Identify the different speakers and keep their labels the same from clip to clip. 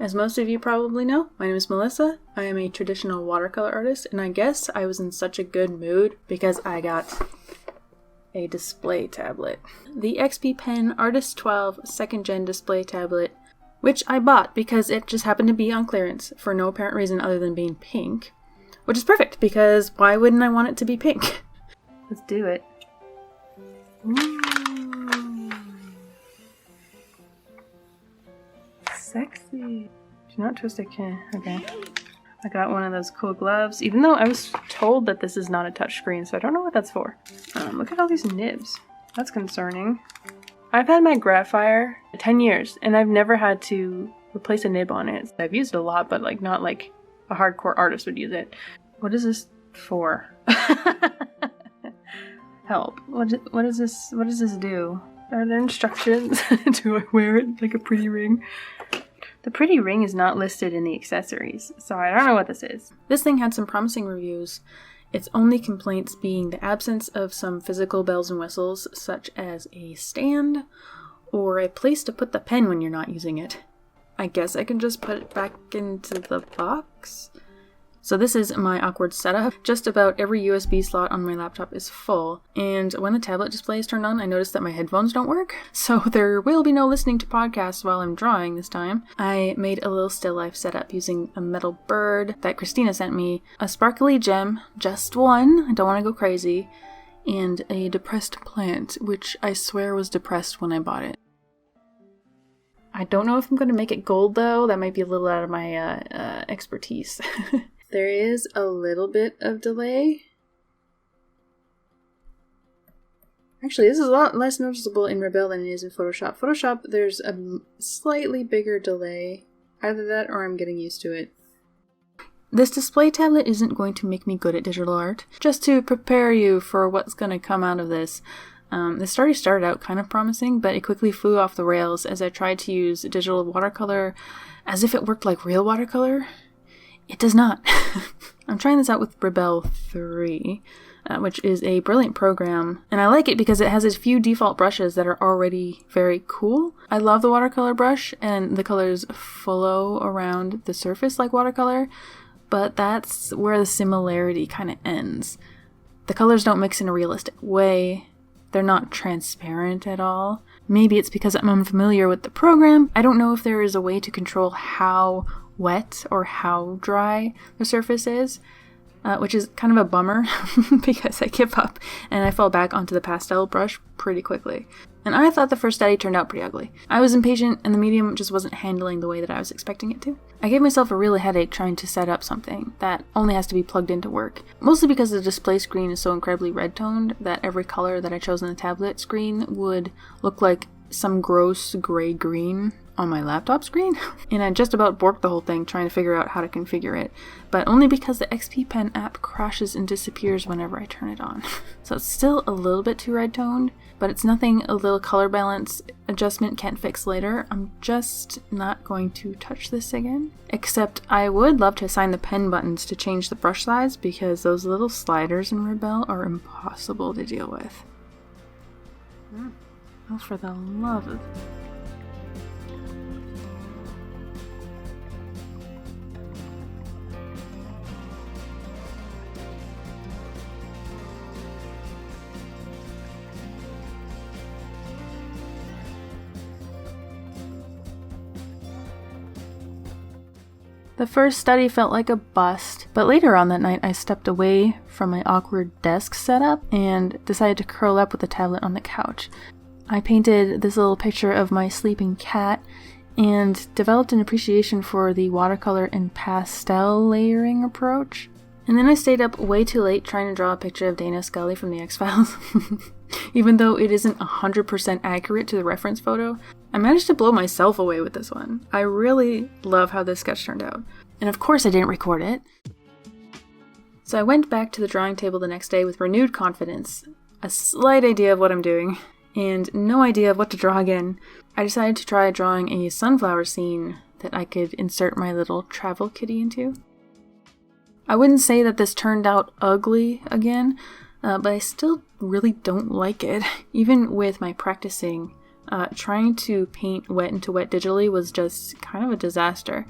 Speaker 1: As most of you probably know, my name is Melissa. I am a traditional watercolor artist, and I guess I was in such a good mood because I got a display tablet. The XP Pen Artist 12 2nd Gen display tablet, which I bought because it just happened to be on clearance for no apparent reason other than being pink. Which is perfect, because why wouldn't I want it to be pink? Let's do it. Ooh. Sexy. Do not twist it, can. Okay. I got one of those cool gloves, even though I was told that this is not a touchscreen, so I don't know what that's for. Look at all these nibs. That's concerning. I've had my Graphire 10 years, and I've never had to replace a nib on it. I've used it a lot, but like not like a hardcore artist would use it. What is this for? Help. What does this do? Are there instructions? Do I wear it like a pretty ring? The pretty ring is not listed in the accessories, so I don't know what this is. This thing had some promising reviews, its only complaints being the absence of some physical bells and whistles, such as a stand or a place to put the pen when you're not using it. I guess I can just put it back into the box? So this is my awkward setup. Just about every USB slot on my laptop is full, and when the tablet display is turned on, I notice that my headphones don't work, so there will be no listening to podcasts while I'm drawing this time. I made a little still life setup using a metal bird that Christina sent me, a sparkly gem, just one, I don't want to go crazy, and a depressed plant, which I swear was depressed when I bought it. I don't know if I'm going to make it gold though, that might be a little out of my expertise. There is a little bit of delay. Actually, this is a lot less noticeable in Rebelle than it is in Photoshop. Photoshop, there's a slightly bigger delay. Either that or I'm getting used to it. This display tablet isn't going to make me good at digital art. Just to prepare you for what's going to come out of this. This already started out kind of promising, but it quickly flew off the rails as I tried to use digital watercolor as if it worked like real watercolor. It does not. I'm trying this out with Rebelle 3, which is a brilliant program, and I like it because it has a few default brushes that are already very cool. I love the watercolor brush, and the colors flow around the surface like watercolor, but that's where the similarity kind of ends. The colors don't mix in a realistic way. They're not transparent at all. Maybe it's because I'm unfamiliar with the program. I don't know if there is a way to control how wet or how dry the surface is, which is kind of a bummer because I give up and I fall back onto the pastel brush pretty quickly. And I thought the first study turned out pretty ugly. I was impatient and the medium just wasn't handling the way that I was expecting it to. I gave myself a real headache trying to set up something that only has to be plugged into work. Mostly because the display screen is so incredibly red-toned that every color that I chose on the tablet screen would look like some gross gray-green on my laptop screen, and I just about borked the whole thing trying to figure out how to configure it, but only because the XP Pen app crashes and disappears whenever I turn it on. So it's still a little bit too red-toned, but it's nothing a little color balance adjustment can't fix later. I'm just not going to touch this again, except I would love to assign the pen buttons to change the brush size because those little sliders in Rebelle are impossible to deal with. Oh, for the love of... The first study felt like a bust, but later on that night I stepped away from my awkward desk setup and decided to curl up with the tablet on the couch. I painted this little picture of my sleeping cat and developed an appreciation for the watercolor and pastel layering approach. And then I stayed up way too late trying to draw a picture of Dana Scully from the X-Files. Even though it isn't 100% accurate to the reference photo, I managed to blow myself away with this one. I really love how this sketch turned out. And of course I didn't record it. So I went back to the drawing table the next day with renewed confidence, a slight idea of what I'm doing, and no idea of what to draw again. I decided to try drawing a sunflower scene that I could insert my little travel kitty into. I wouldn't say that this turned out ugly again, but I still really don't like it. Even with my practicing Trying to paint wet into wet digitally was just kind of a disaster.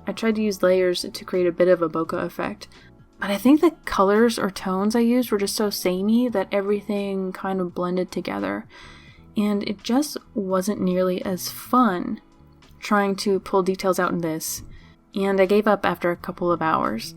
Speaker 1: I tried to use layers to create a bit of a bokeh effect, but I think the colors or tones I used were just so samey that everything kind of blended together, and it just wasn't nearly as fun trying to pull details out in this, and I gave up after a couple of hours.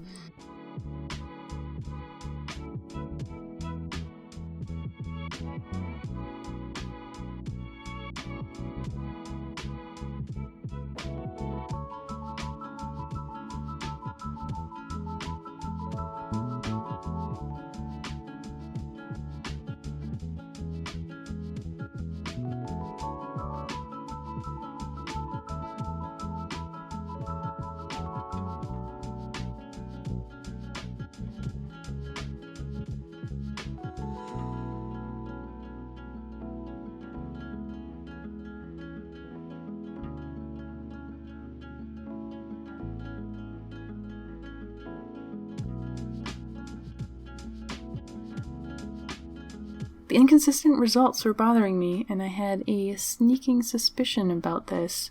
Speaker 1: The inconsistent results were bothering me, and I had a sneaking suspicion about this,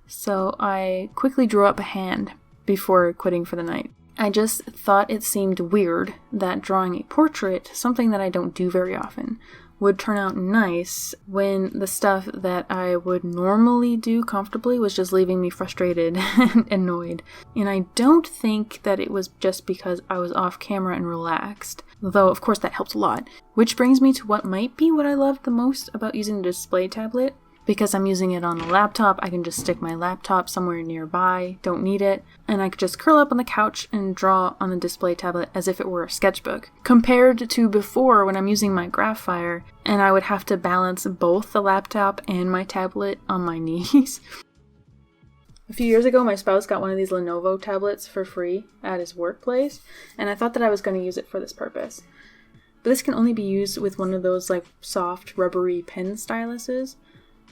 Speaker 1: so I quickly drew up a hand before quitting for the night. I just thought it seemed weird that drawing a portrait, something that I don't do very often, would turn out nice when the stuff that I would normally do comfortably was just leaving me frustrated and annoyed. And I don't think that it was just because I was off camera and relaxed, though of course that helped a lot. Which brings me to what might be what I loved the most about using the display tablet. Because I'm using it on a laptop, I can just stick my laptop somewhere nearby, don't need it, and I could just curl up on the couch and draw on the display tablet as if it were a sketchbook. Compared to before when I'm using my Graphire, and I would have to balance both the laptop and my tablet on my knees. A few years ago, my spouse got one of these Lenovo tablets for free at his workplace, and I thought that I was going to use it for this purpose. But this can only be used with one of those like soft, rubbery pen styluses.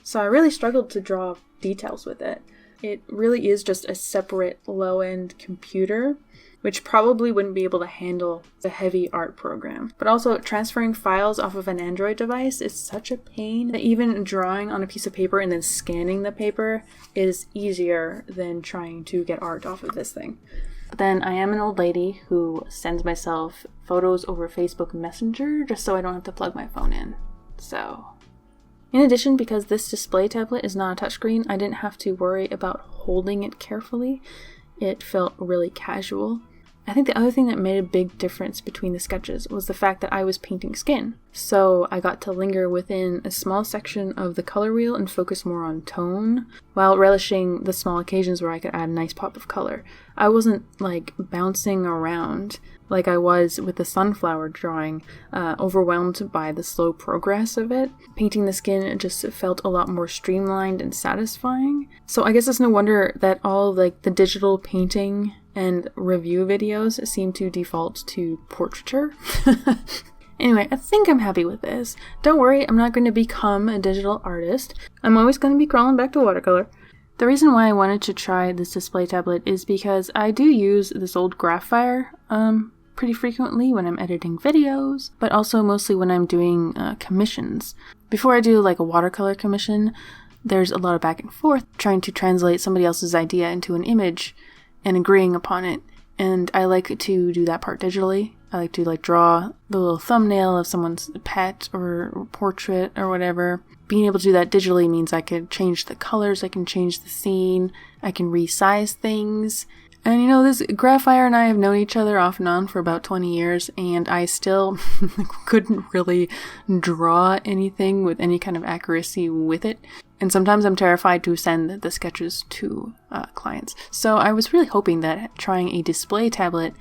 Speaker 1: So I really struggled to draw details with it. It really is just a separate low-end computer, which probably wouldn't be able to handle the heavy art program. But also, transferring files off of an Android device is such a pain that even drawing on a piece of paper and then scanning the paper is easier than trying to get art off of this thing. But then I am an old lady who sends myself photos over Facebook Messenger just so I don't have to plug my phone in. So... in addition, because this display tablet is not a touchscreen, I didn't have to worry about holding it carefully. It felt really casual. I think the other thing that made a big difference between the sketches was the fact that I was painting skin. So I got to linger within a small section of the color wheel and focus more on tone, while relishing the small occasions where I could add a nice pop of color. I wasn't like bouncing around like I was with the sunflower drawing, overwhelmed by the slow progress of it. Painting the skin just felt a lot more streamlined and satisfying. So I guess it's no wonder that all like the digital painting and review videos seem to default to portraiture. Anyway, I think I'm happy with this. Don't worry, I'm not going to become a digital artist. I'm always going to be crawling back to watercolor. The reason why I wanted to try this display tablet is because I do use this old Graphire pretty frequently when I'm editing videos, but also mostly when I'm doing commissions. Before I do like a watercolor commission, there's a lot of back and forth trying to translate somebody else's idea into an image and agreeing upon it. And I like to do that part digitally. I like to draw the little thumbnail of someone's pet or portrait or whatever. Being able to do that digitally means I could change the colors, I can change the scene, I can resize things. And you know, this Graphire and I have known each other off and on for about 20 years, and I still couldn't really draw anything with any kind of accuracy with it. And sometimes I'm terrified to send the sketches to clients. So I was really hoping that trying a display tablet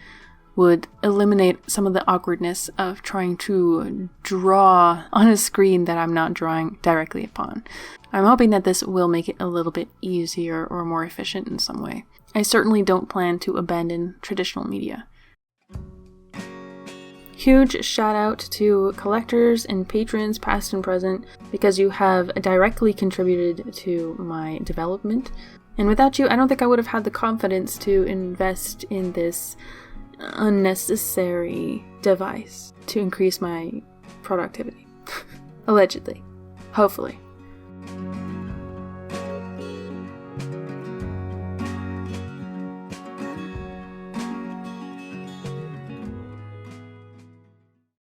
Speaker 1: would eliminate some of the awkwardness of trying to draw on a screen that I'm not drawing directly upon. I'm hoping that this will make it a little bit easier or more efficient in some way. I certainly don't plan to abandon traditional media. Huge shout out to collectors and patrons past and present because you have directly contributed to my development. And without you, I don't think I would have had the confidence to invest in this unnecessary device to increase my productivity. Allegedly. Hopefully.